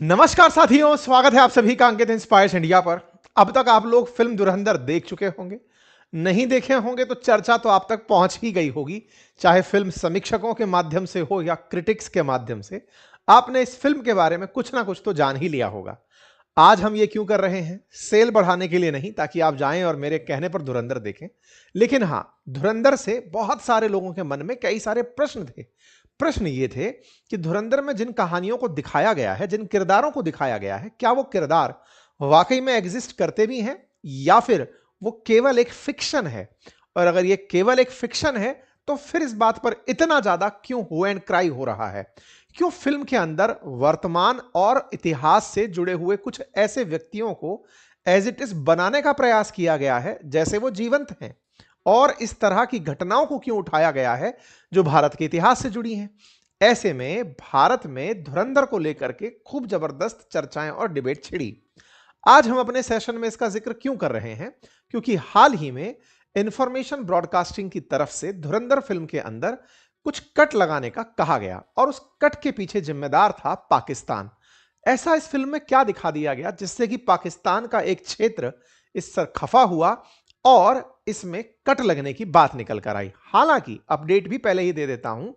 नमस्कार साथियों, स्वागत है आप सभी का अंकित इंस्पायर्स इंडिया पर। अब तक आप लोग फिल्म धुरंधर देख चुके होंगे। नहीं देखे होंगे तो चर्चा तो आप तक पहुंच ही गई होगी, चाहे फिल्म समीक्षकों के माध्यम से हो या क्रिटिक्स के माध्यम से। आपने इस फिल्म के बारे में कुछ ना कुछ तो जान ही लिया होगा। आज हम ये क्यों कर रहे हैं? सेल बढ़ाने के लिए नहीं, ताकि आप जाएं और मेरे कहने पर धुरंधर देखें। लेकिन हां, धुरंधर से बहुत सारे लोगों के मन में कई सारे प्रश्न थे। प्रश्न ये थे कि धुरंधर में जिन कहानियों को दिखाया गया है, जिन किरदारों को दिखाया गया है, क्या वो किरदार वाकई में एग्जिस्ट करते भी हैं या फिर वो केवल एक फिक्शन है? और अगर ये केवल एक फिक्शन है तो फिर इस बात पर इतना ज्यादा क्यों हो एंड क्राई हो रहा है? क्यों फिल्म के अंदर वर्तमान और इतिहास से जुड़े हुए कुछ ऐसे व्यक्तियों को एज इट इज बनाने का प्रयास किया गया है जैसे वो जीवंत हैं? और इस तरह की घटनाओं को क्यों उठाया गया है जो भारत के इतिहास से जुड़ी हैं? ऐसे में भारत में धुरंधर को लेकर के खूब जबरदस्त चर्चाएं और डिबेट छिड़ी। आज हम अपने सेशन में इसका जिक्र क्यों कर रहे हैं? क्योंकि हाल ही में इंफॉर्मेशन ब्रॉडकास्टिंग की तरफ से धुरंधर फिल्म के अंदर कुछ कट लगाने का कहा गया और उस कट के पीछे जिम्मेदार था पाकिस्तान। ऐसा इस फिल्म में क्या दिखा दिया गया जिससे कि पाकिस्तान का एक क्षेत्र इस पर खफा हुआ और इसमें कट लगने की बात निकल कर आई? हालांकि अपडेट भी पहले ही दे देता हूं,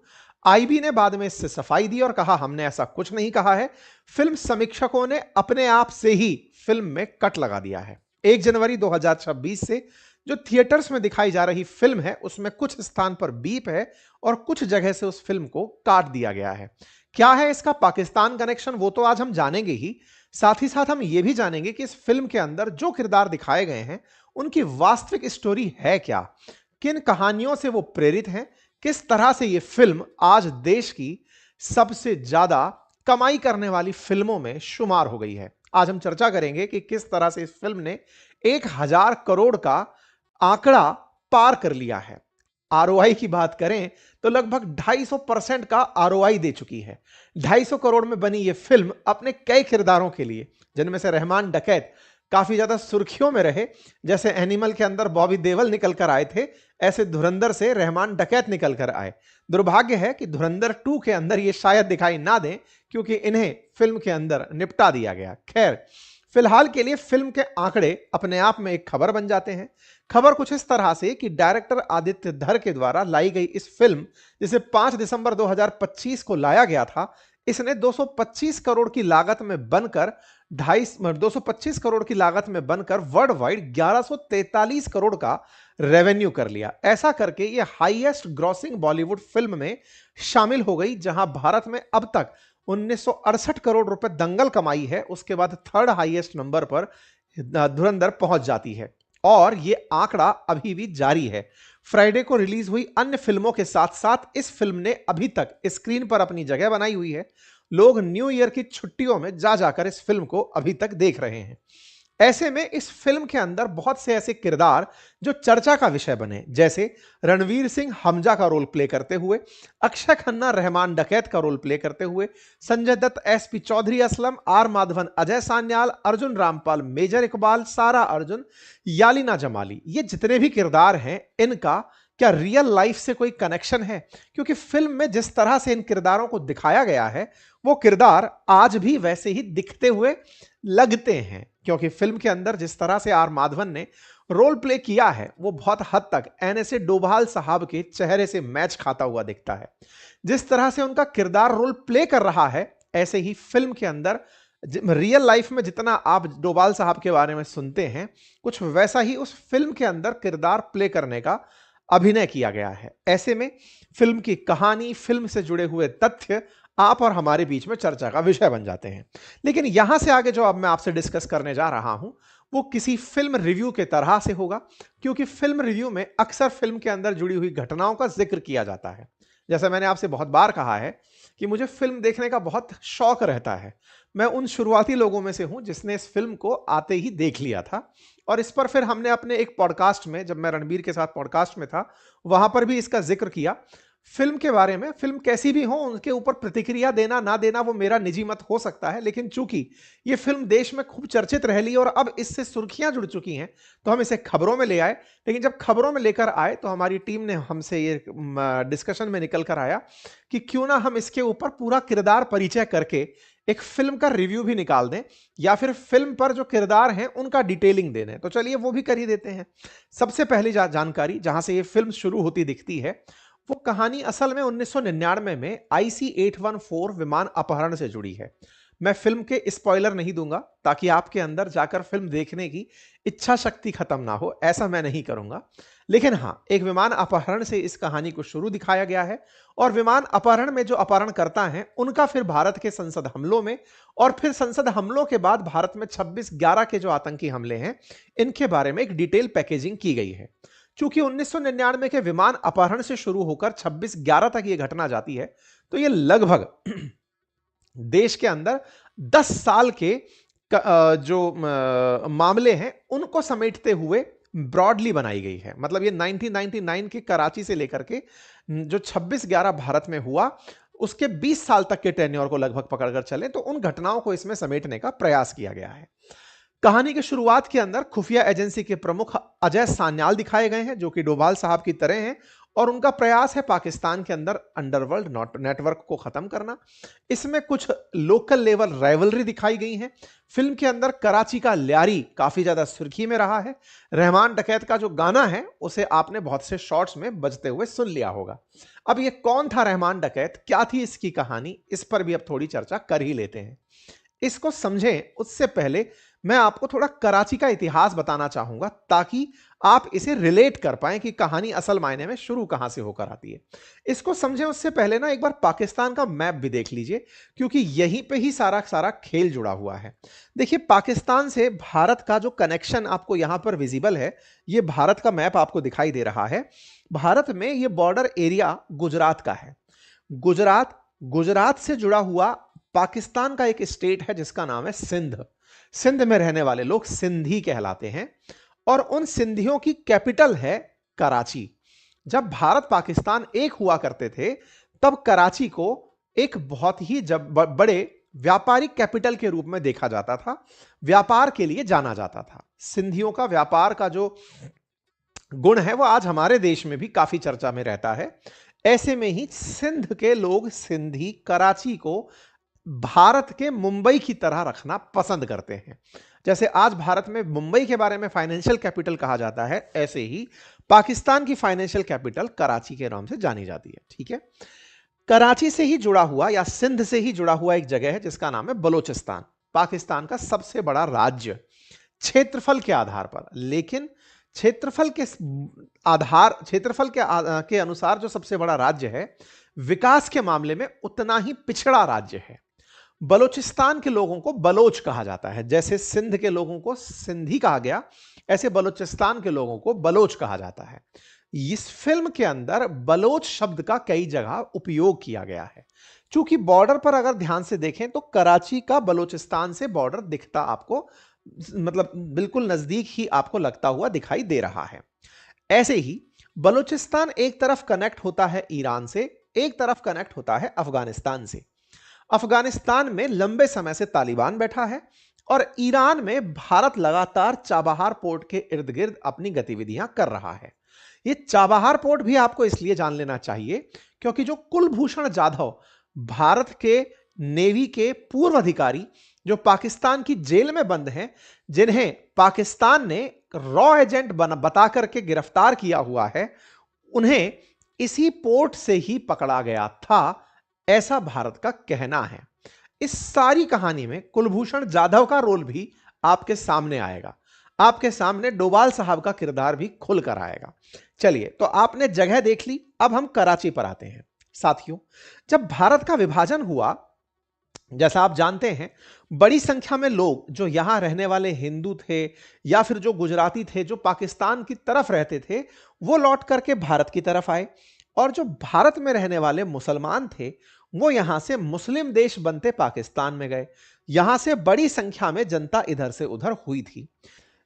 आईबी ने बाद में इससे सफाई दी और कहा हमने ऐसा कुछ नहीं कहा है। फिल्म समीक्षकों ने अपने आप से ही फिल्म में कट लगा दिया है। 1 जनवरी 2026 से जो थिएटर्स में दिखाई जा रही फिल्म है उसमें कुछ स्थान पर बीप है और कुछ जगह से उस फिल्म को काट दिया गया है। क्या है इसका पाकिस्तान कनेक्शन, वो तो आज हम जानेंगे ही। साथ ही साथ हम ये भी जानेंगे कि इस फिल्म के अंदर जो किरदार दिखाए गए हैं उनकी वास्तविक स्टोरी है क्या, किन कहानियों से वो प्रेरित हैं, किस तरह से ये फिल्म आज देश की सबसे ज्यादा कमाई करने वाली फिल्मों में शुमार हो गई है। आज हम चर्चा करेंगे कि किस तरह से इस फिल्म ने 1,000 करोड़ का आंकड़ा पार कर लिया है। आरओआई की बात करें तो लगभग 250% का आरओआई दे चुकी है। 250 करोड़ में बनी यह फिल्म अपने कई किरदारों के लिए, जिनमें से रहमान डकैत काफी ज्यादा सुर्खियों में रहे। जैसे एनिमल के अंदर बॉबी देओल निकल कर आए थे, ऐसे धुरंधर से रहमान डकैत निकल कर आए। दुर्भाग्य है कि धुरंधर 2 के अंदर ये शायद दिखाई ना दें, क्योंकि इन्हें फिल्म के अंदर निपटा दिया गया। खैर, फिलहाल के लिए फिल्म के आंकड़े अपने आप में एक खबर बन जाते हैं। खबर कुछ इस तरह से कि डायरेक्टर आदित्य धर के द्वारा लाई गई इस फिल्म, जिसे 5 दिसंबर 2025 को लाया गया था, इसने 225 करोड़ की लागत में बनकर 225 करोड़ की लागत में बनकर वर्ल्ड वाइड 1143 करोड़ का रेवेन्यू कर लिया। ऐसा करके यह हाईएस्ट ग्रॉसिंग बॉलीवुड फिल्म में शामिल हो गई, जहां भारत में अब तक 1968 करोड़ रुपए दंगल कमाई है। उसके बाद थर्ड हाईएस्ट नंबर पर धुरंधर पहुंच जाती है और यह आंकड़ा अभी भी जारी है। फ्राइडे को रिलीज हुई अन्य फिल्मों के साथ साथ इस फिल्म ने अभी तक स्क्रीन पर अपनी जगह बनाई हुई है। लोग न्यू ईयर की छुट्टियों में जा जाकर इस फिल्म को अभी तक देख रहे हैं। ऐसे में इस फिल्म के अंदर बहुत से ऐसे किरदार जो चर्चा का विषय बने, जैसे रणवीर सिंह हमजा का रोल प्ले करते हुए, अक्षय खन्ना रहमान डकैत का रोल प्ले करते हुए, Sanjay Dutt SP Chaudhary Aslam, R Madhavan Ajay Sanyal, Arjun Rampal major Iqbal, Sara Arjun, यालिना Jamali, ये जितने भी किरदार हैं इनका क्या रियल लाइफ से कोई कनेक्शन है? क्योंकि फिल्म में जिस तरह से इन किरदारों को दिखाया गया है वो किरदार आज भी वैसे ही दिखते हुए लगते हैं। क्योंकि फिल्म के अंदर जिस तरह से आर माधवन ने रोल प्ले किया है वो बहुत हद तक एनएसए डोभाल साहब के चेहरे से मैच खाता हुआ दिखता है। जिस तरह से उनका किरदार रोल प्ले कर रहा है, ऐसे ही फिल्म के अंदर रियल लाइफ में जितना आप डोभाल साहब के बारे में सुनते हैं, कुछ वैसा ही उस फिल्म के अंदर किरदार प्ले करने का अभिनय किया गया है। ऐसे में फिल्म की कहानी, फिल्म से जुड़े हुए तथ्य आप और हमारे बीच में चर्चा का विषय बन जाते हैं। लेकिन यहां से आगे जो अब मैं आपसे डिस्कस करने जा रहा हूं वो किसी फिल्म रिव्यू के तरह से होगा, क्योंकि फिल्म रिव्यू में अक्सर फिल्म के अंदर जुड़ी हुई घटनाओं का जिक्र किया जाता है। जैसे मैंने आपसे बहुत बार कहा है कि मुझे फिल्म देखने का बहुत शौक रहता है। मैं उन शुरुआती लोगों में से हूं जिसने इस फिल्म को आते ही देख लिया था और इस पर फिर हमने अपने एक पॉडकास्ट में, जब मैं रणबीर के साथ पॉडकास्ट में था, वहां पर भी इसका जिक्र किया। फिल्म के बारे में, फिल्म कैसी भी हो उनके ऊपर प्रतिक्रिया देना ना देना वो मेरा निजी मत हो सकता है, लेकिन चूंकि ये फिल्म देश में खूब चर्चित रह ली और अब इससे सुर्खियां जुड़ चुकी हैं तो हम इसे खबरों में ले आए। लेकिन जब खबरों में लेकर आए तो हमारी टीम ने हमसे ये डिस्कशन में निकल कर आया कि क्यों ना हम इसके ऊपर पूरा किरदार परिचय करके एक फिल्म का रिव्यू भी निकाल दें, या फिर फिल्म पर जो किरदार हैं उनका डिटेलिंग दे दें। तो चलिए वो भी कर ही देते हैं। सबसे पहली जानकारी जहां से ये फिल्म शुरू होती दिखती है, वो कहानी असल में 1999 में IC-814 विमान अपहरण से जुड़ी है। मैं फिल्म के स्पॉइलर नहीं दूंगा ताकि आपके अंदर जाकर फिल्म देखने की इच्छा शक्ति खत्म ना हो, ऐसा मैं नहीं करूंगा। लेकिन हां, एक विमान अपहरण से इस कहानी को शुरू दिखाया गया है, और विमान अपहरण में जो अपहरण करता है उनका फिर भारत के संसद हमलों में, और फिर संसद हमलों के बाद भारत में 26/11 के जो आतंकी हमले हैं, इनके बारे में एक डिटेल पैकेजिंग की गई है। चूंकि 1999 के विमान अपहरण से शुरू होकर 26/11 तक यह घटना जाती है, तो यह लगभग देश के अंदर 10 साल के जो मामले हैं उनको समेटते हुए ब्रॉडली बनाई गई है। मतलब ये 1999 के कराची से लेकर के जो 26/11 भारत में हुआ, उसके 20 साल तक के टेन्योर को लगभग पकड़कर चले, तो उन घटनाओं को इसमें समेटने का प्रयास किया गया है। कहानी की शुरुआत के अंदर खुफिया एजेंसी के प्रमुख अजय सान्याल दिखाए गए हैं, जो कि डोभाल साहब की तरह हैं, और उनका प्रयास है पाकिस्तान के अंदर अंडरवर्ल्ड नेटवर्क को खत्म करना। इसमें कुछ लोकल लेवल राइवलरी दिखाई गई है। फिल्म के अंदर कराची का ल्यारी काफी ज्यादा सुर्खी में रहा है। रहमान डकैत का जो गाना है उसे आपने बहुत से शॉट्स में बजते हुए सुन लिया होगा। अब ये कौन था रहमान डकैत, क्या थी इसकी कहानी, इस पर भी अब थोड़ी चर्चा कर ही लेते हैं। इसको समझें उससे पहले मैं आपको थोड़ा कराची का इतिहास बताना चाहूंगा, ताकि आप इसे रिलेट कर पाएं कि कहानी असल मायने में शुरू कहां से होकर आती है। इसको समझें उससे पहले ना एक बार पाकिस्तान का मैप भी देख लीजिए, क्योंकि यहीं पे ही सारा सारा खेल जुड़ा हुआ है। देखिए, पाकिस्तान से भारत का जो कनेक्शन आपको यहां पर विजिबल है, ये भारत का मैप आपको दिखाई दे रहा है। भारत में ये बॉर्डर एरिया गुजरात का है। गुजरात से जुड़ा हुआ पाकिस्तान का एक स्टेट है जिसका नाम है सिंध। सिंध में रहने वाले लोग सिंधी कहलाते हैं, और उन सिंधियों की कैपिटल है कराची। जब भारत पाकिस्तान एक हुआ करते थे, तब कराची को एक बहुत ही बड़े व्यापारिक कैपिटल के रूप में देखा जाता था, व्यापार के लिए जाना जाता था। सिंधियों का व्यापार का जो गुण है वो आज हमारे देश में भी काफी चर्चा में रहता है। ऐसे में ही सिंध के लोग, सिंधी, कराची को भारत के मुंबई की तरह रखना पसंद करते हैं। जैसे आज भारत में मुंबई के बारे में फाइनेंशियल कैपिटल कहा जाता है, ऐसे ही पाकिस्तान की फाइनेंशियल कैपिटल कराची के नाम से जानी जाती है। ठीक है, कराची से ही जुड़ा हुआ या सिंध से ही जुड़ा हुआ एक जगह है जिसका नाम है बलोचिस्तान। पाकिस्तान का सबसे बड़ा राज्य क्षेत्रफल के आधार पर, लेकिन क्षेत्रफल के अनुसार जो सबसे बड़ा राज्य है, विकास के मामले में उतना ही पिछड़ा राज्य है। बलोचिस्तान के लोगों को बलोच कहा जाता है। जैसे सिंध के लोगों को सिंधी कहा गया, ऐसे बलोचिस्तान के लोगों को बलोच कहा जाता है। इस फिल्म के अंदर बलोच शब्द का कई जगह उपयोग किया गया है। चूंकि बॉर्डर पर अगर ध्यान से देखें तो कराची का बलोचिस्तान से बॉर्डर दिखता आपको, मतलब बिल्कुल नजदीक ही आपको लगता हुआ दिखाई दे रहा है। ऐसे ही बलोचिस्तान एक तरफ कनेक्ट होता है ईरान से, एक तरफ कनेक्ट होता है अफगानिस्तान से। अफगानिस्तान में लंबे समय से तालिबान बैठा है, और ईरान में भारत लगातार चाबहार पोर्ट के इर्द गिर्द अपनी गतिविधियां कर रहा है। यह चाबहार पोर्ट भी आपको इसलिए जान लेना चाहिए क्योंकि जो कुलभूषण जाधव, भारत के नेवी के पूर्व अधिकारी, जो पाकिस्तान की जेल में बंद हैं, जिन्हें पाकिस्तान ने रॉ एजेंट बता करके गिरफ्तार किया हुआ है, उन्हें इसी पोर्ट से ही पकड़ा गया था, ऐसा भारत का कहना है। इस सारी कहानी में कुलभूषण जाधव का रोल भी आपके सामने आएगा। आपके सामने डोभाल साहब का किरदार भी खुलकर आएगा। चलिए, तो आपने जगह देख ली, अब हम कराची पर आते हैं। साथियों, जब भारत का विभाजन हुआ, जैसा आप जानते हैं, बड़ी संख्या में लोग जो यहां रहने वाले हिंदू थे या फिर जो गुजराती थे, जो पाकिस्तान की तरफ रहते थे, वो लौट करके भारत की तरफ आए, और जो भारत में रहने वाले मुसलमान थे वो यहां से मुस्लिम देश बनते पाकिस्तान में गए। यहां से बड़ी संख्या में जनता इधर से उधर हुई थी।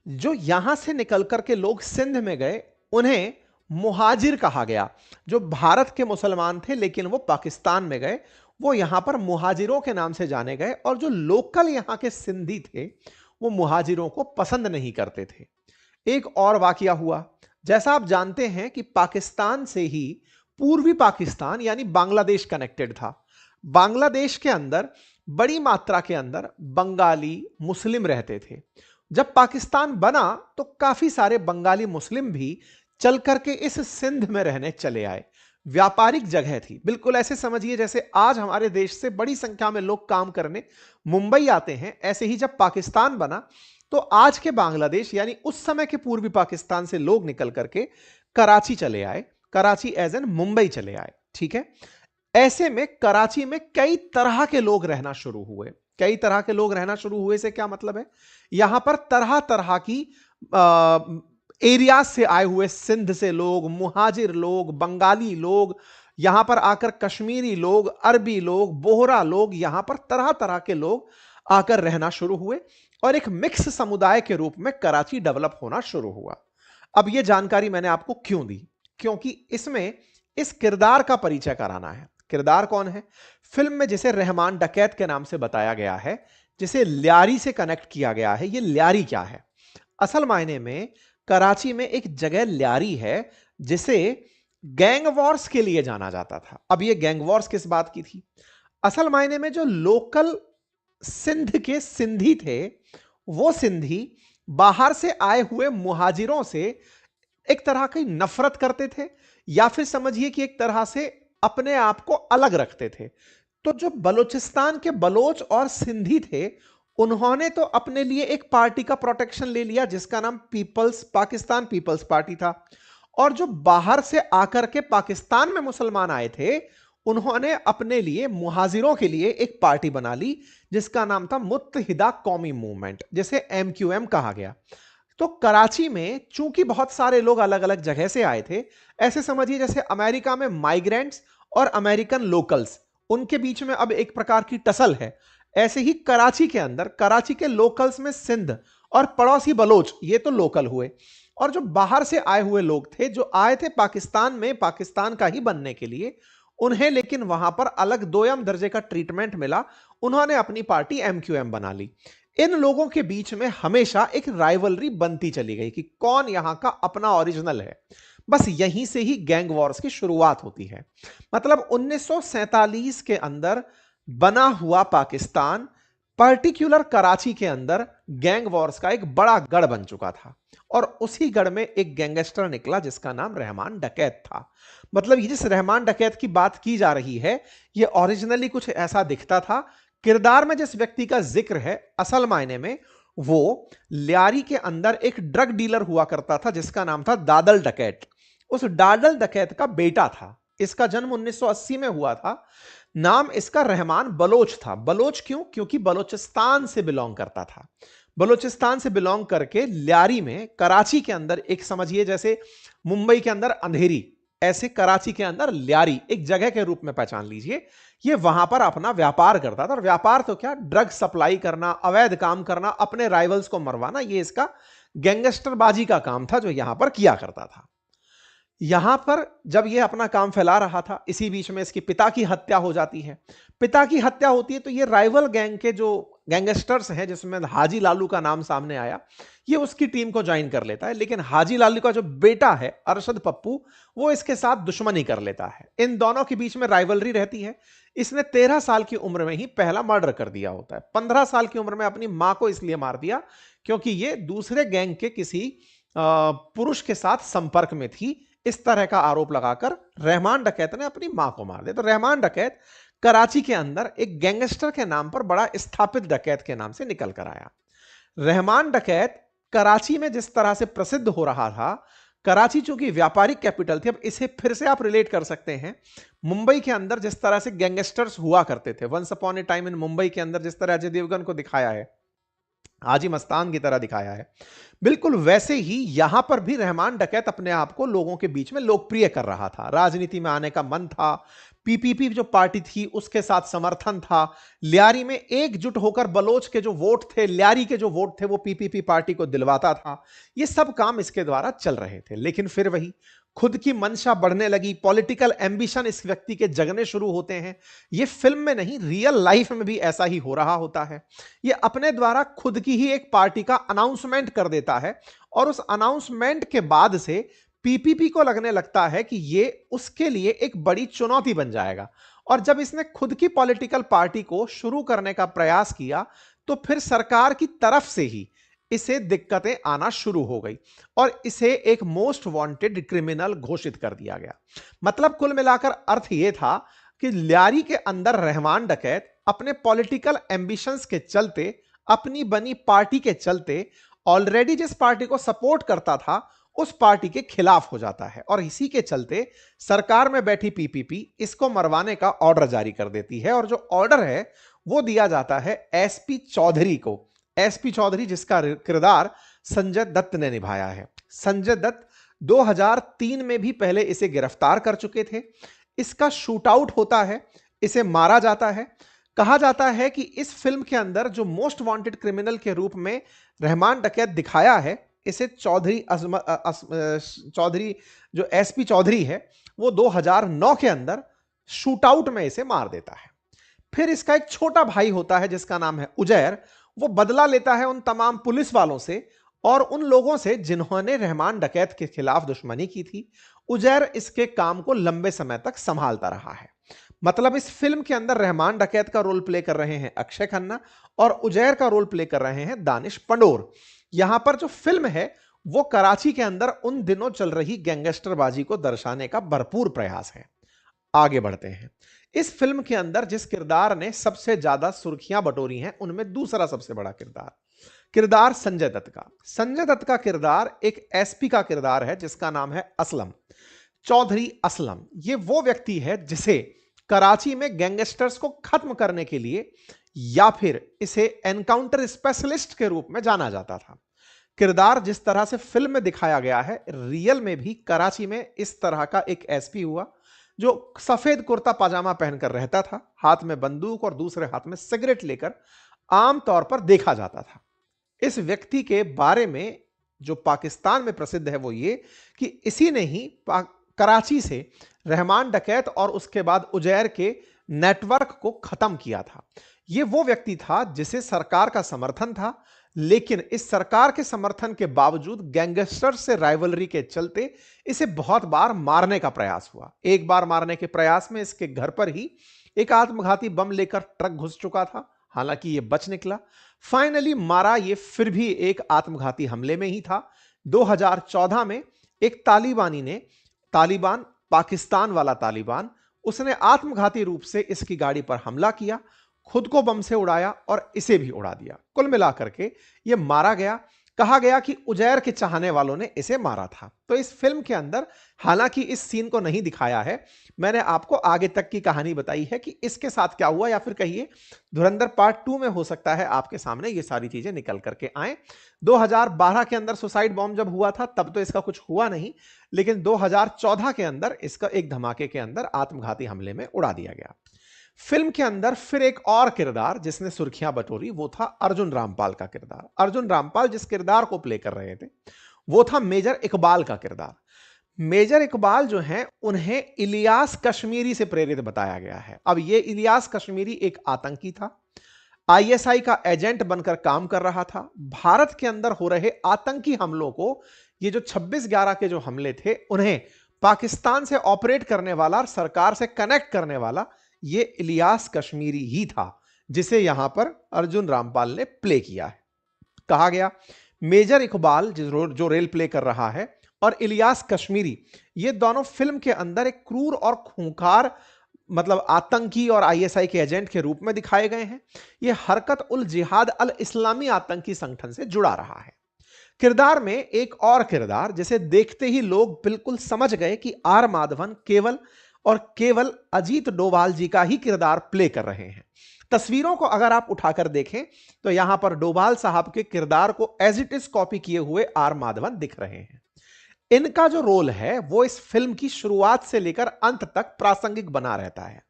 जो यहां से निकल करके लोग सिंध में गए, उन्हें मुहाजिर कहा गया। जो भारत के मुसलमान थे लेकिन वो पाकिस्तान में गए, वो यहां पर मुहाजिरों के नाम से जाने गए। और जो लोकल यहां के सिंधी थे, वो मुहाजिरों को पसंद नहीं करते थे। एक और वाकया हुआ। जैसा आप जानते हैं कि पाकिस्तान से ही पूर्वी पाकिस्तान यानी बांग्लादेश कनेक्टेड था। बांग्लादेश के अंदर बड़ी मात्रा के अंदर बंगाली मुस्लिम रहते थे। जब पाकिस्तान बना तो काफी सारे बंगाली मुस्लिम भी चल करके इस सिंध में रहने चले आए। व्यापारिक जगह थी, बिल्कुल ऐसे समझिए जैसे आज हमारे देश से बड़ी संख्या में लोग काम करने मुंबई आते हैं, ऐसे ही जब पाकिस्तान बना तो आज के बांग्लादेश यानी उस समय के पूर्वी पाकिस्तान से लोग निकल करके कराची चले आए, कराची एज एन मुंबई चले आए। ठीक है, ऐसे में कराची में कई तरह के लोग रहना शुरू हुए। कई तरह के लोग रहना शुरू हुए से क्या मतलब है, यहां पर तरह तरह की एरिया से आए हुए सिंध से लोग, मुहाजिर लोग, बंगाली लोग, यहां पर आकर कश्मीरी लोग, अरबी लोग, बोहरा लोग, यहां पर तरह तरह के लोग आकर रहना शुरू हुए और एक मिक्स समुदाय के रूप में कराची डेवलप होना शुरू हुआ। अब यह जानकारी मैंने आपको क्यों दी, क्योंकि इसमें इस किरदार का परिचय कराना है। किरदार कौन है फिल्म में, जिसे रहमान डकैत के नाम से बताया गया है, जिसे ल्यारी से कनेक्ट किया गया है। यह ल्यारी क्या है, असल मायने में कराची में एक जगह ल्यारी है जिसे गैंग वॉर्स के लिए जाना जाता था। अब यह गैंग वॉर्स किस बात की थी, असल मायने में जो लोकल सिंध के सिंधी थे वो सिंधी बाहर से आए हुए मुहाजिरों से एक तरह की नफरत करते थे, या फिर समझिए कि एक तरह से अपने आप को अलग रखते थे। तो जो बलूचिस्तान के बलोच और सिंधी थे उन्होंने तो अपने लिए एक पार्टी का प्रोटेक्शन ले लिया जिसका नाम पाकिस्तान पीपल्स पार्टी था, और जो बाहर से आकर के पाकिस्तान में मुसलमान आए थे उन्होंने अपने लिए मुहाजिरों के लिए एक पार्टी बना ली जिसका नाम था मुत्तहिदा कौमी मूवमेंट, जिसे MQM कहा गया। तो कराची में चूंकि बहुत सारे लोग अलग अलग जगह से आए थे, ऐसे समझिए जैसे अमेरिका में माइग्रेंट्स और अमेरिकन लोकल्स, उनके बीच में अब एक प्रकार की टसल है, ऐसे ही कराची के अंदर कराची के लोकल्स में सिंध और पड़ोसी बलोच, ये तो लोकल हुए, और जो बाहर से आए हुए लोग थे जो आए थे पाकिस्तान में पाकिस्तान का ही बनने के लिए, उन्हें लेकिन वहां पर अलग दोयम दर्जे का ट्रीटमेंट मिला, उन्होंने अपनी पार्टी MQM बना ली। इन लोगों के बीच में हमेशा एक राइवलरी बनती चली गई कि कौन यहां का अपना ओरिजिनल है। बस यहीं से ही गैंग वॉर्स की शुरुआत होती है। मतलब 1947 के अंदर बना हुआ पाकिस्तान पर्टिकुलर कराची के अंदर गैंग वॉर्स का एक बड़ा गढ़ बन चुका था, और उसी गढ़ में एक गैंगस्टर निकला जिसका नाम रहमान डकैत था। मतलब ये जिस रहमान डकैत की बात की जा रही है ये ओरिजिनली कुछ ऐसा दिखता था। किरदार में जिस व्यक्ति का जिक्र है असल मायने में वो ल्यारी के अंदर एक ड्रग डीलर हुआ करता था जिसका नाम था दादल डकैत। उस दादल डकैत का बेटा था, इसका जन्म 1980 में हुआ था। नाम इसका रहमान बलोच था। बलोच क्यों, क्योंकि बलोचिस्तान से बिलोंग करता था। बलोचिस्तान से बिलोंग करके ल्यारी में कराची के अंदर एक समझिए जैसे मुंबई के अंदर अंधेरी, ऐसे कराची के अंदर ल्यारी एक जगह के रूप में पहचान लीजिए। ये वहां पर अपना व्यापार करता था, और व्यापार तो क्या, ड्रग सप्लाई करना, अवैध काम करना, अपने राइवल्स को मरवाना, ये इसका गैंगस्टरबाजी का काम था जो यहां पर किया करता था। यहां पर जब ये अपना काम फैला रहा था, इसी बीच में इसके पिता की हत्या हो जाती है। पिता की हत्या होती है तो ये राइवल गैंग के जो गैंगस्टर्स हैं जिसमें हाजी लालू का नाम सामने आया, ये उसकी टीम को ज्वाइन कर लेता है। लेकिन हाजी लालू का जो बेटा है अरशद पप्पू, वो इसके साथ दुश्मनी कर लेता है। इन दोनों के बीच में राइवलरी रहती है। इसने 13 साल की उम्र में ही पहला मर्डर कर दिया होता है। 15 साल की उम्र में अपनी मां को इसलिए मार दिया क्योंकि ये दूसरे गैंग के किसी पुरुष के साथ संपर्क में थी। इस तरह का आरोप लगाकर रहमान डकैत ने अपनी मां को मार दिया। तो रहमान डकैत कराची के अंदर एक गैंगस्टर के नाम पर बड़ा स्थापित डकैत के नाम से निकल कर आया। रहमान डकैत कराची में जिस तरह से प्रसिद्ध हो रहा था, कराची चूंकि व्यापारिक कैपिटल थी, अब इसे फिर से आप रिलेट कर सकते हैं मुंबई के अंदर जिस तरह से गैंगस्टर्स हुआ करते थे। Once upon a time in Mumbai के अंदर जिस तरह अजय देवगन को दिखाया है, हाजी मस्तान की तरह दिखाया है, बिल्कुल वैसे ही यहां पर भी रहमान डकैत अपने आप को लोगों के बीच में लोकप्रिय कर रहा था। राजनीति में आने का मन था, पीपीपी जो पार्टी थी उसके साथ समर्थन था, ल्यारी में एकजुट होकर बलोच के जो वोट थे, ल्यारी के जो वोट थे, वो पीपीपी पार्टी को दिलवाता था। ये सब काम इसके द्वारा चल रहे थे। लेकिन फिर वही खुद की मंशा बढ़ने लगी, पॉलिटिकल एम्बिशन इस व्यक्ति के जगने शुरू होते हैं। ये फिल्म में नहीं, रियल लाइफ में भी ऐसा ही हो रहा होता है। ये अपने द्वारा खुद की ही एक पार्टी का अनाउंसमेंट कर देता है, और उस अनाउंसमेंट के बाद से पीपीपी को लगने लगता है कि ये उसके लिए एक बड़ी चुनौती बन जाएगा, और जब इसने खुद की पॉलिटिकल पार्टी को शुरू करने का प्रयास किया तो फिर सरकार की तरफ से ही इसे दिक्कतें आना शुरू हो गई और इसे एक मोस्ट वांटेड क्रिमिनल घोषित कर दिया गया। मतलब कुल मिलाकर अर्थ यह था कि लियारी के अंदर रहमान डकैत अपने पॉलिटिकल एम्बिशंस के चलते, अपनी बनी पार्टी के चलते, ऑलरेडी जिस पार्टी को सपोर्ट करता था उस पार्टी के खिलाफ हो जाता है और इसी के चलते सरकार में बैठी पीपीपी इसको मरवाने का ऑर्डर जारी कर देती है। और जो ऑर्डर है वो दिया जाता है एसपी चौधरी को। एसपी चौधरी जिसका किरदार संजय दत्त ने निभाया है। संजय दत्त 2003 में भी पहले इसे गिरफ्तार कर चुके थे। इसका शूट आउट होता है, इसे मारा जाता है। कहा जाता है कि इस फिल्म के अंदर जो मोस्ट वांटेड क्रिमिनल के रूप में रहमान डकैत दिखाया है, इसे चौधरी जो एसपी चौधरी है वो 2009 के अंदर शूट आउट में इसे मार देता है। फिर इसका एक छोटा भाई होता है जिसका नाम है उजैर। वो बदला लेता है उन तमाम पुलिस वालों से और उन लोगों से जिन्होंने रहमान डकैत के खिलाफ दुश्मनी की थी। उजैर इसके काम को लंबे समय तक संभालता रहा है। मतलब इस फिल्म के अंदर रहमान डकैत का रोल प्ले कर रहे हैं अक्षय खन्ना और उजैर का रोल प्ले कर रहे हैं दानिश पंडोर। यहां पर जो फिल्म है वो कराची के अंदर उन दिनों चल रही गैंगस्टरबाजी को दर्शाने का भरपूर प्रयास है। आगे बढ़ते हैं। इस फिल्म के अंदर जिस किरदार ने सबसे ज्यादा सुर्खियां बटोरी हैं उनमें दूसरा सबसे बड़ा किरदार संजय दत्त का। संजय दत्त का किरदार एक एसपी का किरदार है जिसका नाम है असलम, चौधरी असलम। ये वो व्यक्ति है जिसे कराची में गैंगस्टर्स को खत्म करने के लिए या फिर इसे एनकाउंटर स्पेशलिस्ट के रूप में जाना जाता था। किरदार जिस तरह से फिल्म में दिखाया गया है, रियल में भी कराची में इस तरह का एक एसपी हुआ जो सफेद कुर्ता पाजामा पहनकर रहता था, हाथ में बंदूक और दूसरे हाथ में सिगरेट लेकर आमतौर पर देखा जाता था। इस व्यक्ति के बारे में जो पाकिस्तान में प्रसिद्ध है वो ये कि इसी ने ही कराची से रहमान डकैत और उसके बाद उजैर के नेटवर्क को खत्म किया था। यह वो व्यक्ति था जिसे सरकार का समर्थन था, लेकिन इस सरकार के समर्थन के बावजूद गैंगस्टर से राइवलरी के चलते इसे बहुत बार मारने का प्रयास हुआ। एक बार मारने के प्रयास में इसके घर पर ही एक आत्मघाती बम लेकर ट्रक घुस चुका था, हालांकि यह बच निकला। फाइनली मारा ये फिर भी एक आत्मघाती हमले में ही था। 2014 में एक तालिबानी ने, तालिबान पाकिस्तान वाला तालिबान, उसने आत्मघाती रूप से इसकी गाड़ी पर हमला किया, खुद को बम से उड़ाया और इसे भी उड़ा दिया। कुल मिलाकर के यह मारा गया। कहा गया कि उजैर के चाहने वालों ने इसे मारा था। तो इस फिल्म के अंदर हालांकि इस सीन को नहीं दिखाया है, मैंने आपको आगे तक की कहानी बताई है कि इसके साथ क्या हुआ, या फिर कहिए धुरंधर पार्ट 2 में हो सकता है आपके सामने ये सारी चीजें निकल करके आए। 2012 के अंदर सुसाइड बॉम्ब जब हुआ था तब तो इसका कुछ हुआ नहीं, लेकिन 2014 के अंदर इसका एक धमाके के अंदर आत्मघाती हमले में उड़ा दिया गया। फिल्म के अंदर फिर एक और किरदार जिसने सुर्खियां बटोरी वो था अर्जुन रामपाल का किरदार। अर्जुन रामपाल जिस किरदार को प्ले कर रहे थे वो था मेजर इकबाल का किरदार। मेजर इकबाल जो हैं उन्हें इलियास कश्मीरी से प्रेरित बताया गया है। अब ये इलियास कश्मीरी एक आतंकी था, आईएसआई का एजेंट बनकर काम कर रहा था। भारत के अंदर हो रहे आतंकी हमलों को, ये जो 26/11 के जो हमले थे, उन्हें पाकिस्तान से ऑपरेट करने वाला, सरकार से कनेक्ट करने वाला ये इलियास कश्मीरी ही था जिसे यहां पर अर्जुन रामपाल ने प्ले किया है। कहा गया मेजर इकबाल जो रोल प्ले कर रहा है और इलियास कश्मीरी, ये दोनों फिल्म के अंदर एक क्रूर और खूंखार मतलब आतंकी और आईएसआई के एजेंट के रूप में दिखाए गए हैं। यह हरकत उल जिहाद अल इस्लामी आतंकी संगठन से जुड़ा रहा है। किरदार में एक और किरदार जिसे देखते ही लोग बिल्कुल समझ गए कि आर माधवन केवल और केवल अजीत डोभाल जी का ही किरदार प्ले कर रहे हैं। तस्वीरों को अगर आप उठाकर देखें तो यहां पर डोभाल साहब के किरदार को एज इट इज कॉपी किए हुए आर माधवन दिख रहे हैं। इनका जो रोल है वो इस फिल्म की शुरुआत से लेकर अंत तक प्रासंगिक बना रहता है।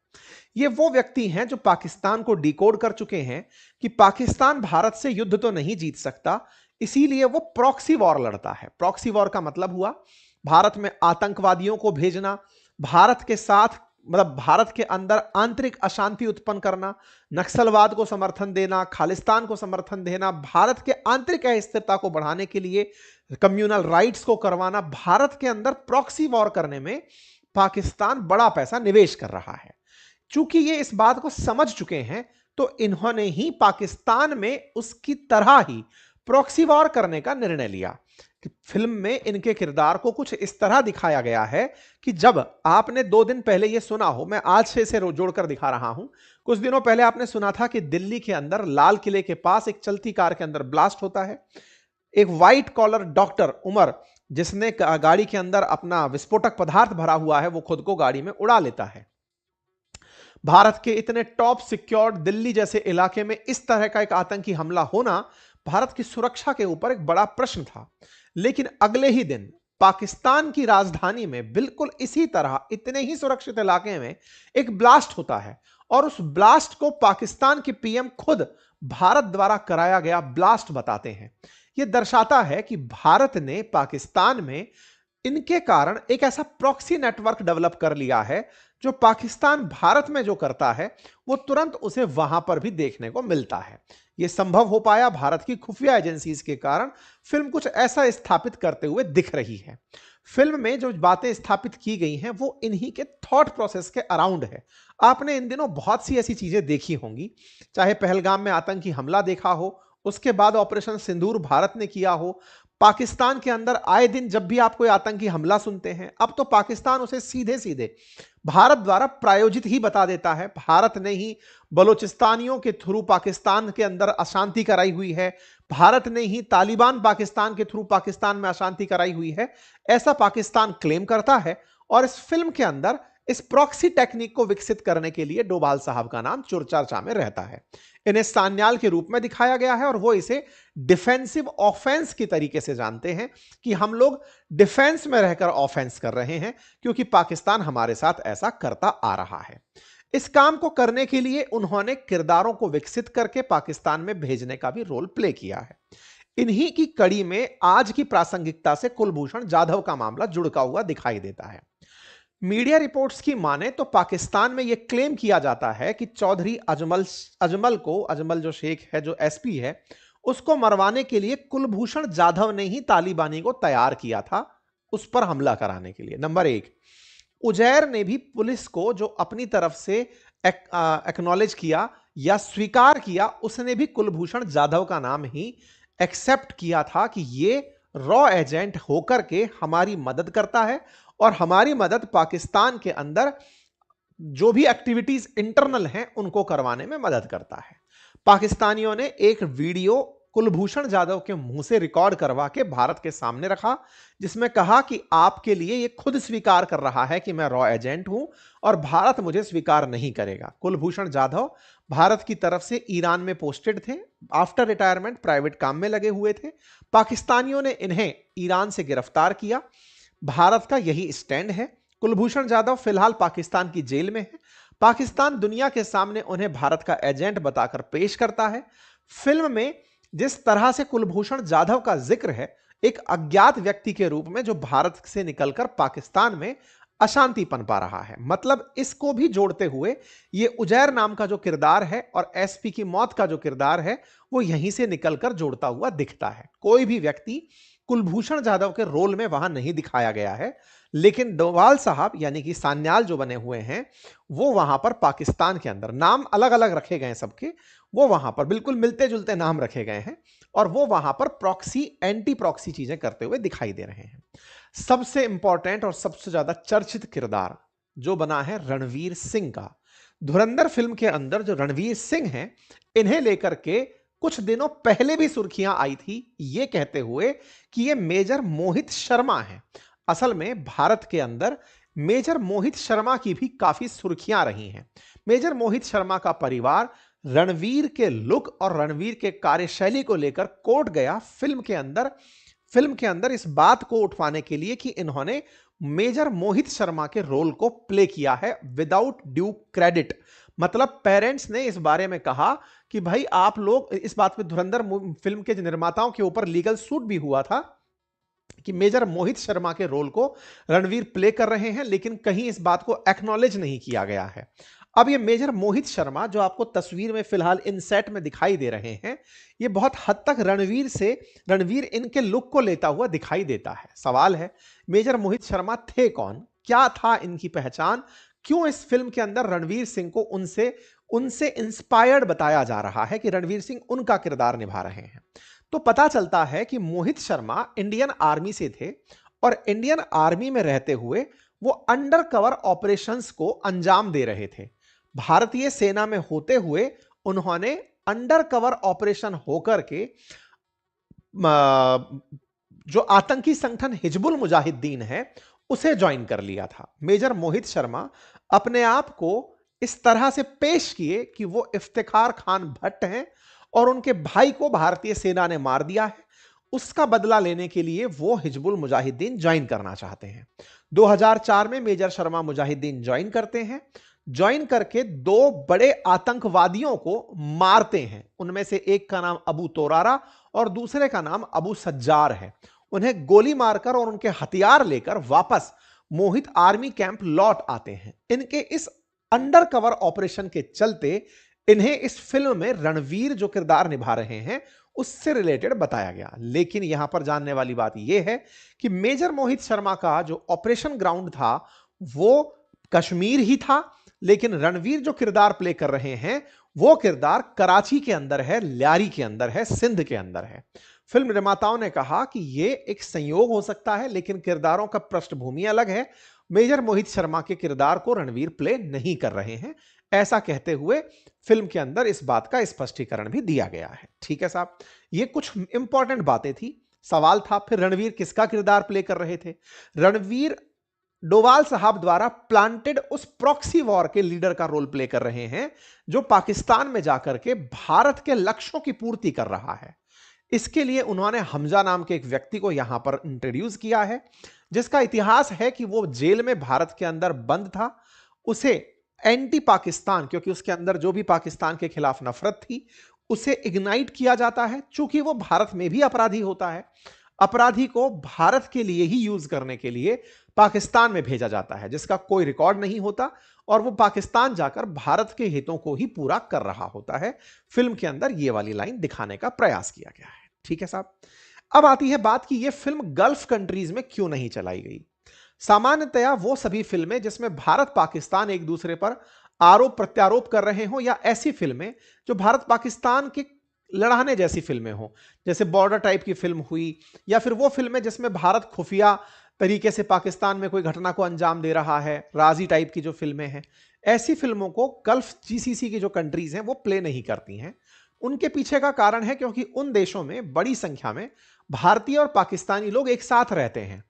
ये वो व्यक्ति हैं जो पाकिस्तान को डिकोड कर चुके हैं कि पाकिस्तान भारत से युद्ध तो नहीं जीत सकता, इसीलिए वो प्रॉक्सी वॉर लड़ता है। प्रॉक्सी वॉर का मतलब हुआ भारत में आतंकवादियों को भेजना, भारत के साथ मतलब भारत के अंदर आंतरिक अशांति उत्पन्न करना, नक्सलवाद को समर्थन देना, खालिस्तान को समर्थन देना, भारत के आंतरिक अस्थिरता को बढ़ाने के लिए कम्युनल राइट्स को करवाना। भारत के अंदर प्रॉक्सी वॉर करने में पाकिस्तान बड़ा पैसा निवेश कर रहा है। चूंकि ये इस बात को समझ चुके हैं, तो इन्होंने ही पाकिस्तान में उसकी तरह ही प्रॉक्सी वॉर करने का निर्णय लिया। कि फिल्म में इनके किरदार को कुछ इस तरह दिखाया गया है कि जब आपने 2 दिन पहले यह सुना हो, मैं आज से इसे जोड़कर दिखा रहा हूं। कुछ दिनों पहले आपने सुना था कि दिल्ली के अंदर लाल किले के पास एक चलती कार के अंदर ब्लास्ट होता है। एक व्हाइट कॉलर डॉक्टर उमर, जिसने गाड़ी के अंदर अपना विस्फोटक पदार्थ भरा हुआ है, वो खुद को गाड़ी में उड़ा लेता है। भारत के इतने टॉप सिक्योर्ड दिल्ली जैसे इलाके में इस तरह का एक आतंकी हमला होना भारत की सुरक्षा के ऊपर एक बड़ा प्रश्न था। लेकिन अगले ही दिन पाकिस्तान की राजधानी में बिल्कुल इसी तरह इतने ही सुरक्षित इलाके में एक ब्लास्ट होता है, और उस ब्लास्ट को पाकिस्तान के पीएम खुद भारत द्वारा कराया गया ब्लास्ट बताते हैं। यह दर्शाता है कि भारत ने पाकिस्तान में इनके कारण एक ऐसा प्रॉक्सी नेटवर्क डेवलप कर लिया है, जो पाकिस्तान भारत में जो करता है वो तुरंत उसे वहां पर भी देखने को मिलता है। यह संभव हो पाया भारत की खुफिया एजेंसीज के कारण। फिल्म कुछ ऐसा स्थापित करते हुए दिख रही है। फिल्म में जो बातें स्थापित की गई हैं वो इन्हीं के थॉट प्रोसेस के अराउंड है। आपने इन दिनों बहुत सी ऐसी चीजें देखी होंगी, चाहे पहलगाम में आतंकी हमला देखा हो, उसके बाद ऑपरेशन सिंदूर भारत ने किया हो, पाकिस्तान के अंदर आए दिन जब भी आप कोई आतंकी हमला सुनते हैं, अब तो पाकिस्तान उसे सीधे सीधे भारत द्वारा प्रायोजित ही बता देता है। भारत ने ही बलोचिस्तानियों के थ्रू पाकिस्तान के अंदर अशांति कराई हुई है, भारत ने ही तालिबान पाकिस्तान के थ्रू पाकिस्तान में अशांति कराई हुई है, ऐसा पाकिस्तान क्लेम करता है। और इस फिल्म के अंदर इस प्रॉक्सी टेक्निक को विकसित करने के लिए डोभाल साहब का नाम चर्चा में रहता है। इन्हें सान्याल के रूप में दिखाया गया है, और वो इसे डिफेंसिव ऑफेंस की तरीके से जानते हैं कि हम लोग डिफेंस में रहकर ऑफेंस कर रहे हैं, क्योंकि पाकिस्तान हमारे साथ ऐसा करता आ रहा है। इस काम को करने के लिए उन्होंने किरदारों को विकसित करके पाकिस्तान में भेजने का भी रोल प्ले किया है। इन्हीं की कड़ी में आज की प्रासंगिकता से कुलभूषण जाधव का मामला जुड़का हुआ दिखाई देता है। मीडिया रिपोर्ट्स की माने तो पाकिस्तान में यह क्लेम किया जाता है कि चौधरी अजमल जो शेख है, जो एसपी है, उसको मरवाने के लिए कुलभूषण जाधव ने ही तालिबानी को तैयार किया था उस पर हमला कराने के लिए। नंबर 1, उजैर ने भी पुलिस को जो अपनी तरफ से एक्नॉलेज किया या स्वीकार किया, उसने भी कुलभूषण जाधव का नाम ही एक्सेप्ट किया था कि ये रॉ एजेंट होकर के हमारी मदद करता है, और हमारी मदद पाकिस्तान के अंदर जो भी एक्टिविटीज इंटरनल हैं उनको करवाने में मदद करता है। पाकिस्तानियों ने एक वीडियो कुलभूषण जाधव के मुंह से रिकॉर्ड करवा के भारत के सामने रखा, जिसमें कहा कि आपके लिए ये खुद स्वीकार कर रहा है कि मैं रॉ एजेंट हूं और भारत मुझे स्वीकार नहीं करेगा। कुलभूषण जाधव भारत की तरफ से ईरान में पोस्टेड थे, आफ्टर रिटायरमेंट प्राइवेट काम में लगे हुए थे। पाकिस्तानियों ने इन्हें ईरान से गिरफ्तार किया। भारत का यही स्टैंड है। कुलभूषण जाधव फिलहाल पाकिस्तान की जेल में है। पाकिस्तान दुनिया के सामने उन्हें भारत का एजेंट बताकर पेश करता है। फिल्म में जिस तरह से कुलभूषण जाधव का जिक्र है, एक अज्ञात व्यक्ति के रूप में जो भारत से निकलकर पाकिस्तान में अशांति पनपा रहा है, मतलब इसको भी जोड़ते हुए ये उजैर नाम का जो किरदार है और एसपी की मौत का जो किरदार है, वो यहीं से निकलकर जोड़ता हुआ दिखता है। कोई भी व्यक्ति कुलभूषण जाधव के रोल में वहां नहीं दिखाया गया है, लेकिन डोभाल साहब यानी कि सान्याल जो बने हुए हैं, वो वहां पर पाकिस्तान के अंदर नाम अलग अलग रखे गए हैं सबके, वो वहां पर बिल्कुल मिलते जुलते नाम रखे गए हैं, और वो वहां पर प्रॉक्सी एंटी प्रॉक्सी चीजें करते हुए दिखाई दे रहे हैं। सबसे इंपॉर्टेंट और सबसे ज्यादा चर्चित किरदार जो बना है रणवीर सिंह का। धुरंधर फिल्म के अंदर जो रणवीर सिंह हैं, इन्हें लेकर के कुछ दिनों पहले भी सुर्खियां आई थी, ये कहते हुए कि ये मेजर मोहित शर्मा हैं। असल में भारत के अंदर मेजर मोहित शर्मा की भी काफी सुर्खियां रही हैं। मेजर मोहित शर्मा का परिवार रणवीर के लुक और रणवीर के कार्यशैली को लेकर कोर्ट गया फिल्म के अंदर इस बात को उठवाने के लिए कि इन्होंने मेजर मोहित शर्मा के रोल को प्ले किया है विदाउट ड्यू क्रेडिट। मतलब पेरेंट्स ने इस बारे में कहा कि भाई आप लोग, इस बात पे धुरंधर फिल्म के निर्माताओं के ऊपर लीगल सूट भी हुआ था कि मेजर मोहित शर्मा के रोल को रणवीर प्ले कर रहे हैं, लेकिन कहीं इस बात को एक्नॉलेज नहीं किया गया है। अब ये मेजर मोहित शर्मा जो आपको तस्वीर में फिलहाल इन सेट में दिखाई दे रहे हैं, ये बहुत हद तक रणवीर इनके लुक को लेता हुआ दिखाई देता है। सवाल है, मेजर मोहित शर्मा थे कौन, क्या था इनकी पहचान, क्यों इस फिल्म के अंदर रणवीर सिंह को उनसे उनसे इंस्पायर्ड बताया जा रहा है कि रणवीर सिंह उनका किरदार निभा रहे हैं? तो पता चलता है कि मोहित शर्मा इंडियन आर्मी से थे और इंडियन आर्मी में रहते हुए वो अंडर कवर ऑपरेशंस को अंजाम दे रहे थे। भारतीय सेना में होते हुए उन्होंने अंडर कवर ऑपरेशन होकर के जो आतंकी संगठन हिजबुल मुजाहिदीन है उसे ज्वाइन कर लिया था। मेजर मोहित शर्मा अपने आप को इस तरह से पेश किए कि वो इफ्तिखार खान भट्ट हैं और उनके भाई को भारतीय सेना ने मार दिया है, उसका बदला लेने के लिए वो हिजबुल मुजाहिदीन ज्वाइन करना चाहते हैं। 2004 में मेजर शर्मा मुजाहिदीन ज्वाइन करते हैं। ज्वाइन करके दो बड़े आतंकवादियों को मारते हैं। उनमें से एक का नाम अबू तोरारा और दूसरे का नाम अबू सज्जार है। उन्हें गोली मारकर और उनके हथियार लेकर वापस मोहित आर्मी कैंप लौट आते हैं। इनके इस अंडर कवर ऑपरेशन के चलते इन्हें इस फिल्म में रणवीर जो किरदार निभा रहे हैं उससे रिलेटेड बताया गया। लेकिन यहां पर जानने वाली बात यह है कि मेजर मोहित शर्मा का जो ऑपरेशन ग्राउंड था वो कश्मीर ही था, लेकिन रणवीर जो किरदार प्ले कर रहे हैं वो किरदार कराची के अंदर है, ल्यारी के अंदर है, सिंध के अंदर है। फिल्म निर्माताओं ने कहा कि यह एक संयोग हो सकता है, लेकिन किरदारों का पृष्ठभूमि अलग है। मेजर मोहित शर्मा के किरदार को रणवीर प्ले नहीं कर रहे हैं, ऐसा कहते हुए फिल्म के अंदर इस बात का स्पष्टीकरण भी दिया गया है। ठीक है साहब, ये कुछ इंपॉर्टेंट बातें थी। सवाल था फिर रणवीर किसका किरदार प्ले कर रहे थे? रणवीर डोवाल साहब द्वारा प्लांटेड उस प्रॉक्सी वॉर के लीडर का रोल प्ले कर रहे हैं जो पाकिस्तान में जाकर के भारत के लक्ष्यों की पूर्ति कर रहा है। इसके लिए उन्होंने हमजा नाम के एक व्यक्ति को यहां पर इंट्रोड्यूस किया है, जिसका इतिहास है कि वो जेल में भारत के अंदर बंद था। उसे एंटी पाकिस्तान, क्योंकि उसके अंदर जो भी पाकिस्तान के खिलाफ नफरत थी, उसे इग्नाइट किया जाता है। चूंकि वो भारत में भी अपराधी होता है, अपराधी को भारत के लिए ही यूज करने के लिए पाकिस्तान में भेजा जाता है, जिसका कोई रिकॉर्ड नहीं होता और वो पाकिस्तान जाकर भारत के हितों को ही पूरा कर रहा होता है। फिल्म के अंदर ये वाली लाइन दिखाने का प्रयास किया गया है। ठीक है साहब, अब आती है बात कि ये फिल्म गल्फ कंट्रीज में क्यों नहीं चलाई गई। सामान्यतया वो सभी फिल्में जिसमें भारत पाकिस्तान एक दूसरे पर आरोप प्रत्यारोप कर रहे हो, या ऐसी फिल्में जो भारत पाकिस्तान के लड़ाने जैसी फिल्में हो, जैसे बॉर्डर टाइप की फिल्म हुई, या फिर वो फिल्में जिसमें भारत खुफिया तरीके से पाकिस्तान में कोई घटना को अंजाम दे रहा है, राजी टाइप की जो फिल्में हैं, ऐसी फिल्मों को गल्फ जीसीसी की जो कंट्रीज हैं वो प्ले नहीं करती हैं। उनके पीछे का कारण है क्योंकि उन देशों में बड़ी संख्या में भारतीय और पाकिस्तानी लोग एक साथ रहते हैं।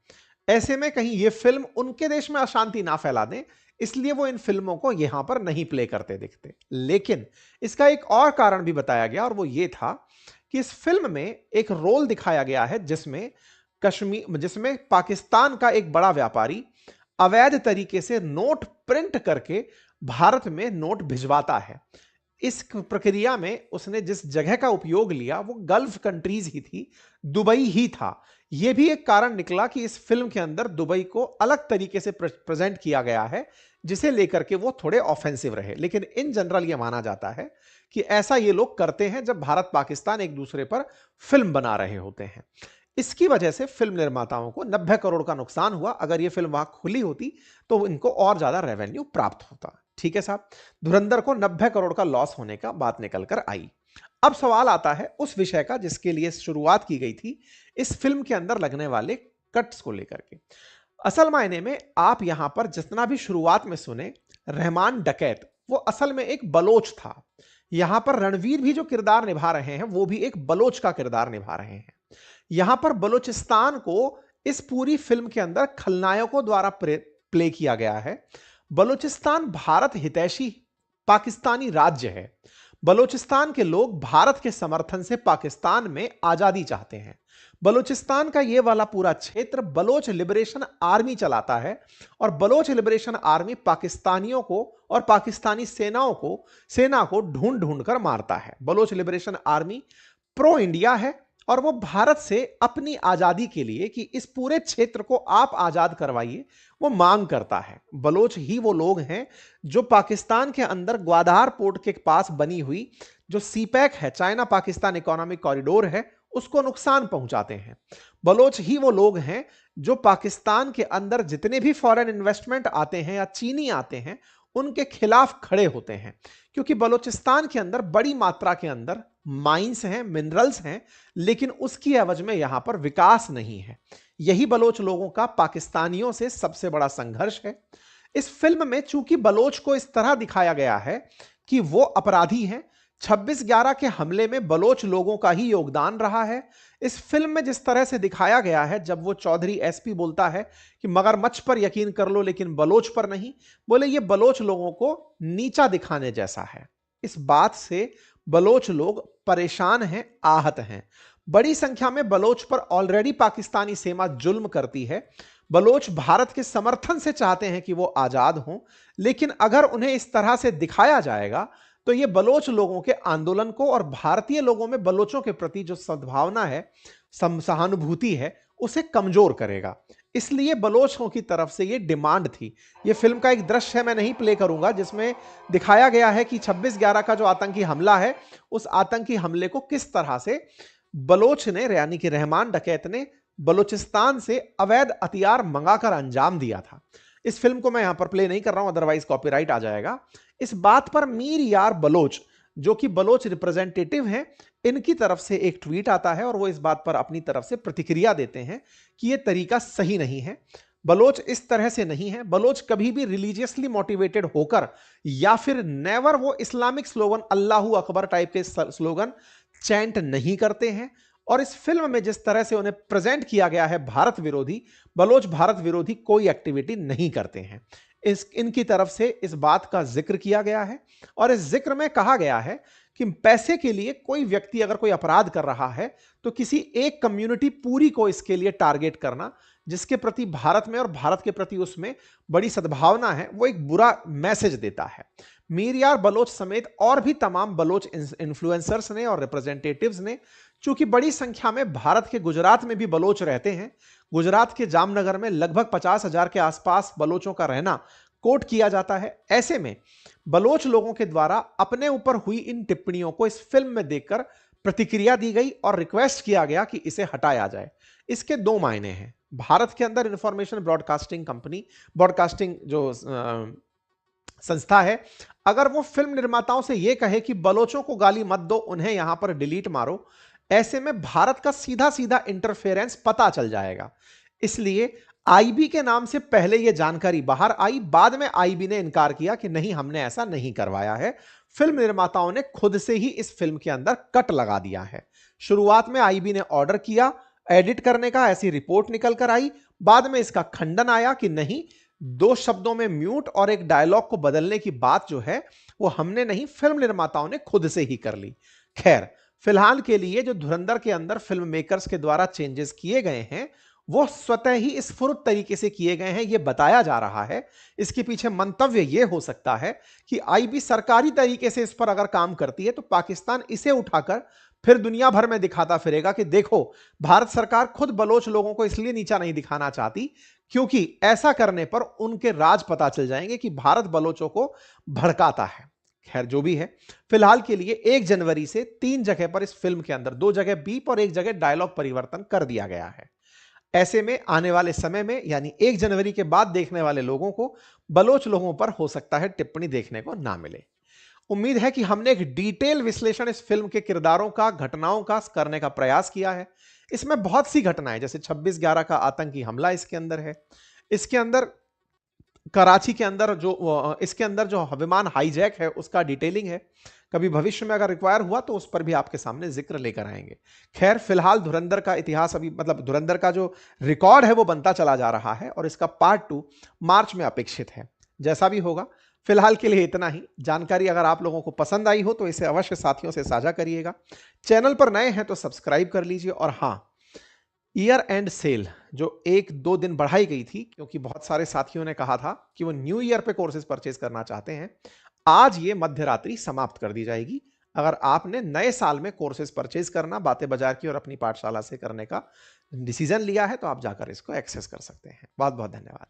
ऐसे में कहीं ये फिल्म उनके देश में अशांति ना फैला दें, इसलिए वो इन फिल्मों को यहां पर नहीं प्ले करते दिखते। लेकिन इसका एक और कारण भी बताया गया, और वो ये था कि इस फिल्म में एक रोल दिखाया गया है जिसमें पाकिस्तान का एक बड़ा व्यापारी अवैध तरीके से नोट प्रिंट करके भारत में नोट भिजवाता है। इस प्रक्रिया में उसने जिस जगह का उपयोग लिया वो गल्फ कंट्रीज ही थी, दुबई ही था। यह भी एक कारण निकला कि इस फिल्म के अंदर दुबई को अलग तरीके से प्रेजेंट किया गया है, जिसे लेकर के वो थोड़े ऑफेंसिव रहे। लेकिन इन जनरल यह माना जाता है कि ऐसा ये लोग करते हैं जब भारत पाकिस्तान एक दूसरे पर फिल्म बना रहे होते हैं। इसकी वजह से फिल्म निर्माताओं को 90 करोड़ का नुकसान हुआ। अगर यह फिल्म वहां खुली होती तो इनको और ज्यादा रेवेन्यू प्राप्त होता। ठीक है साहब, धुरंधर को 90 करोड़ का लॉस होने का बात निकल कर आई। अब सवाल आता है उस विषय का जिसके लिए शुरुआत की गई थी, इस फिल्म के अंदर लगने वाले कट्स को लेकर के। असल मायने में आप यहां पर जितना भी शुरुआत में सुने, रहमान डकैत वो असल में एक बलोच था। यहां पर रणवीर भी जो किरदार निभा रहे हैं वो भी एक बलोच का किरदार निभा रहे हैं। यहां पर बलूचिस्तान को इस पूरी फिल्म के अंदर खलनायकों द्वारा प्ले किया गया है। बलूचिस्तान भारत हितैषी पाकिस्तानी राज्य है। बलूचिस्तान के लोग भारत के समर्थन से पाकिस्तान में आजादी चाहते हैं। बलूचिस्तान का यह वाला पूरा क्षेत्र बलोच लिबरेशन आर्मी चलाता है, और बलोच लिबरेशन आर्मी पाकिस्तानियों को और पाकिस्तानी सेना को ढूंढ ढूंढ कर मारता है। Baloch liberation army pro India है, और वो भारत से अपनी आजादी के लिए कि इस पूरे क्षेत्र को आप आजाद करवाइए वो मांग करता है। बलोच ही वो लोग हैं जो पाकिस्तान के अंदर ग्वादर पोर्ट के पास बनी हुई जो सीपैक है, चाइना पाकिस्तान इकोनॉमिक कॉरिडोर है, उसको नुकसान पहुंचाते हैं। बलोच ही वो लोग हैं जो पाकिस्तान के अंदर जितने भी फॉरेन इन्वेस्टमेंट आते हैं या चीनी आते हैं उनके खिलाफ खड़े होते हैं, क्योंकि बलूचिस्तान के अंदर बड़ी मात्रा के अंदर माइंस हैं, मिनरल्स हैं, लेकिन उसकी एवज में यहां पर विकास नहीं है। यही बलोच लोगों का पाकिस्तानियों से सबसे बड़ा संघर्ष है। इस फिल्म में चूंकि बलोच को इस तरह दिखाया गया है कि वो अपराधी हैं, 26/11 के हमले में बलोच लोगों का ही योगदान रहा है। इस फिल्म में जिस तरह से दिखाया गया है, जब वो चौधरी एसपी बोलता है कि मगरमच्छ पर यकीन कर लो लेकिन बलोच पर नहीं, बोले ये बलोच लोगों को नीचा दिखाने जैसा है। इस बात से बलोच लोग परेशान हैं, आहत हैं। बड़ी संख्या में बलोच पर ऑलरेडी पाकिस्तानी सेना जुल्म करती है। बलोच भारत के समर्थन से चाहते हैं कि वो आजाद हों, लेकिन अगर उन्हें इस तरह से दिखाया जाएगा तो ये बलोच लोगों के आंदोलन को और भारतीय लोगों में बलोचों के प्रति जो सद्भावना है, सहानुभूति है, उसे कमजोर करेगा। इसलिए बलोचों की तरफ से ये डिमांड थी। ये फिल्म का एक दृश्य है, मैं नहीं प्ले करूंगा, जिसमें दिखाया गया है कि 26/11 का जो आतंकी हमला है, उस आतंकी हमले को किस तरह से बलोच ने, यानी कि रहमान डकैत ने बलूचिस्तान से अवैध हथियार मंगाकर अंजाम दिया था। इस फिल्म को मैं यहां पर प्ले नहीं कर रहा हूं, अदरवाइज कॉपीराइट आ जाएगा। इस बात पर मीर यार बलोच, जो कि बलोच रिप्रेजेंटेटिव हैं, इनकी तरफ से एक ट्वीट आता है और वो इस बात पर अपनी तरफ से प्रतिक्रिया देते हैं कि यह तरीका सही नहीं है। बलोच इस तरह से नहीं है। बलोच कभी भी रिलीजियसली मोटिवेटेड होकर या फिर नेवर वो Islamic slogan Allahu Akbar type के स्लोगन चैंट नहीं करते हैं। और इस फिल्म में जिस तरह से उन्हें प्रेजेंट किया गया है भारत विरोधी, बलोच भारत विरोधी कोई एक्टिविटी नहीं करते हैं। इनकी तरफ से इस बात का जिक्र किया गया है और इस जिक्र में कहा गया है कि पैसे के लिए कोई व्यक्ति अगर कोई अपराध कर रहा है तो किसी एक कम्युनिटी पूरी को इसके लिए टारगेट करना, जिसके प्रति भारत में और भारत के प्रति उसमें बड़ी सद्भावना है, वो एक बुरा मैसेज देता है। मीर यार बलोच समेत और भी तमाम बलोच इन्फ्लुएंसर्स ने और रिप्रेजेंटेटिव्स ने, चूंकि बड़ी संख्या में भारत के गुजरात में भी बलोच रहते हैं, गुजरात के जामनगर में लगभग 50,000 के आसपास बलोचों का रहना कोट किया जाता है। ऐसे में बलोच लोगों के द्वारा अपने ऊपर हुई इन टिप्पणियों को इस फिल्म में देखकर प्रतिक्रिया दी गई और रिक्वेस्ट किया गया कि इसे हटाया जाए। इसके दो मायने हैं। भारत के अंदर इंफॉर्मेशन ब्रॉडकास्टिंग कंपनी, ब्रॉडकास्टिंग जो संस्था है, अगर वो फिल्म निर्माताओं से यह कहे कि बलोचों को गाली मत दो, उन्हें यहां पर डिलीट मारो, ऐसे में भारत का सीधा सीधा इंटरफेरेंस पता चल जाएगा। इसलिए आईबी के नाम से पहले यह जानकारी बाहर आई, बाद में आईबी ने इनकार किया कि नहीं, हमने ऐसा नहीं करवाया है। फिल्म निर्माताओं ने खुद से ही इस फिल्म के अंदर कट लगा दिया है। शुरुआत में आईबी ने ऑर्डर किया एडिट करने का, ऐसी रिपोर्ट निकल कर आई, बाद में इसका खंडन आया कि नहीं, 2 शब्दों में म्यूट और एक डायलॉग को बदलने की बात जो है वो हमने नहीं, फिल्म निर्माताओं ने खुद से ही कर ली। खैर, फिलहाल के लिए जो धुरंधर के अंदर फिल्म मेकर्स के द्वारा चेंजेस किए गए हैं वो स्वतः ही स्फुरित तरीके से किए गए हैं, यह बताया जा रहा है। इसके पीछे मंतव्य यह हो सकता है कि आईबी सरकारी तरीके से इस पर अगर काम करती है तो पाकिस्तान इसे उठाकर फिर दुनिया भर में दिखाता फिरेगा कि देखो, भारत सरकार खुद बलोच लोगों को इसलिए नीचा नहीं दिखाना चाहती क्योंकि ऐसा करने पर उनके राज पता चल जाएंगे कि भारत बलोचों को भड़काता है। खैर, जो भी है, फिलहाल के लिए 1 जनवरी से 3 जगह पर इस फिल्म के अंदर 2 जगह बीप और 1 जगह डायलॉग परिवर्तन कर दिया गया है। ऐसे में आने वाले समय में, यानी 1 जनवरी के बाद देखने वाले लोगों को बलोच लोगों पर हो सकता है टिप्पणी देखने को ना मिले। उम्मीद है कि हमने एक डिटेल विश्लेषण इस फिल्म के किरदारों का, घटनाओं का करने का प्रयास किया है। इसमें बहुत सी घटनाएं, जैसे 26/11 का आतंकी हमला इसके अंदर है, इसके अंदर कराची के अंदर जो इसके अंदर जो विमान हाईजैक है उसका डिटेलिंग है। कभी भविष्य में अगर रिक्वायर हुआ तो उस पर भी आपके सामने जिक्र लेकर आएंगे। खैर, फिलहाल धुरंधर का इतिहास अभी, मतलब धुरंधर का जो रिकॉर्ड है वो बनता चला जा रहा है और इसका पार्ट 2 मार्च में अपेक्षित है। जैसा भी होगा, फिलहाल के लिए इतना ही। जानकारी अगर आप लोगों को पसंद आई हो तो इसे अवश्य साथियों से साझा करिएगा। चैनल पर नए हैं तो सब्सक्राइब कर लीजिए। और हाँ, ईयर एंड सेल जो 1-2 दिन बढ़ाई गई थी, क्योंकि बहुत सारे साथियों ने कहा था कि वो न्यू ईयर पे कोर्सेज परचेज करना चाहते हैं, आज ये मध्य रात्रि समाप्त कर दी जाएगी। अगर आपने नए साल में कोर्सेज परचेज करना, बातें बाजार की और अपनी पाठशाला से करने का डिसीजन लिया है, तो आप जाकर इसको एक्सेस कर सकते हैं। बहुत बहुत धन्यवाद।